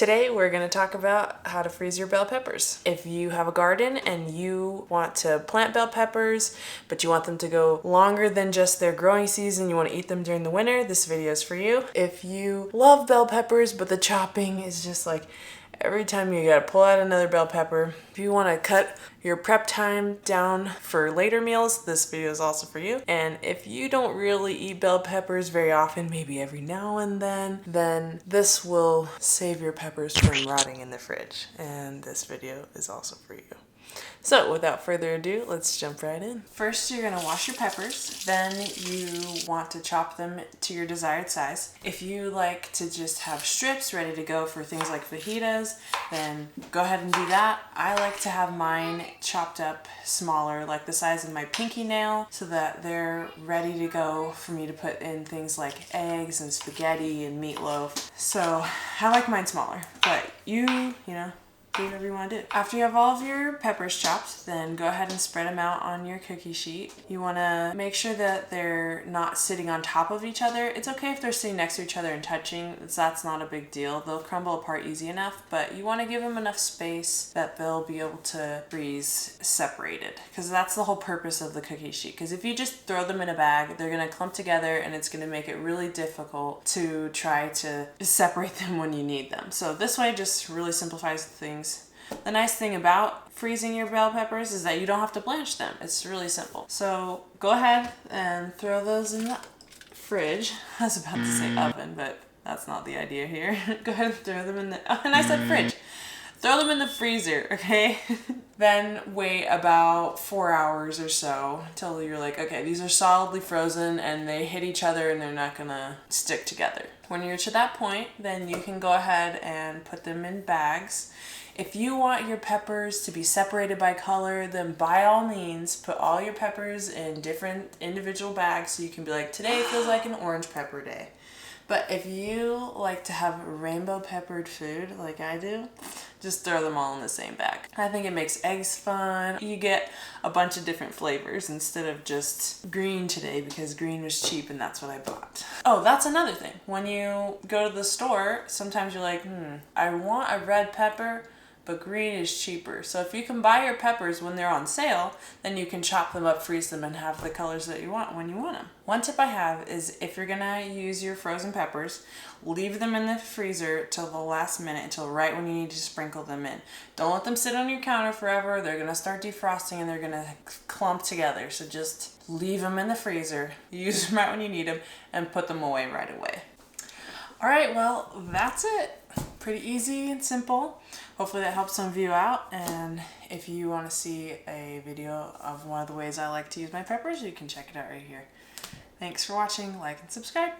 Today we're going to talk about how to freeze your bell peppers. If you have a garden and you want to plant bell peppers, but you want them to go longer than just their growing season, you want to eat them during the winter, this video is for you. If you love bell peppers, but the chopping is just like every time you gotta pull out another bell pepper. If you want to cut your prep time down for later meals, this video is also for you. And if you don't really eat bell peppers very often, maybe every now and then this will save your peppers from rotting in the fridge. And this video is also for you. So without further ado, let's jump right in. First, you're gonna wash your peppers. Then you want to chop them to your desired size. If you like to just have strips ready to go for things like fajitas, then go ahead and do that. I like to have mine chopped up smaller, like the size of my pinky nail, so that they're ready to go for me to put in things like eggs and spaghetti and meatloaf. So I like mine smaller, but you know, do whatever you want to do. After you have all of your peppers chopped, then go ahead and spread them out on your cookie sheet. You want to make sure that they're not sitting on top of each other. It's okay if they're sitting next to each other and touching. That's not a big deal. They'll crumble apart easy enough, but you want to give them enough space that they'll be able to freeze separated, because that's the whole purpose of the cookie sheet. Because if you just throw them in a bag, they're going to clump together and it's going to make it really difficult to try to separate them when you need them. So this way just really simplifies things. The nice thing about freezing your bell peppers is that you don't have to blanch them. It's really simple. So go ahead and throw those in the fridge. I was about to say oven, but that's not the idea here. Go ahead and throw them in the, oh, and I said fridge. Throw them in the freezer, okay? Then wait about 4 hours or so until you're like, okay, these are solidly frozen and they hit each other and they're not gonna stick together. When you're to that point, then you can go ahead and put them in bags. If you want your peppers to be separated by color, then by all means, put all your peppers in different individual bags so you can be like, today feels like an orange pepper day. But if you like to have rainbow peppered food like I do, just throw them all in the same bag. I think it makes eggs fun. You get a bunch of different flavors instead of just green today because green was cheap and that's what I bought. Oh, that's another thing. When you go to the store, sometimes you're like, I want a red pepper, but green is cheaper. So if you can buy your peppers when they're on sale, then you can chop them up, freeze them, and have the colors that you want when you want them. One tip I have is if you're gonna use your frozen peppers, leave them in the freezer till the last minute, until right when you need to sprinkle them in. Don't let them sit on your counter forever. They're gonna start defrosting and they're gonna clump together. So just leave them in the freezer, use them right when you need them, and put them away right away. All right, well, that's it. Pretty easy and simple. Hopefully that helps some of you out. And if you want to see a video of one of the ways I like to use my peppers, you can check it out right here. Thanks for watching. Like and subscribe.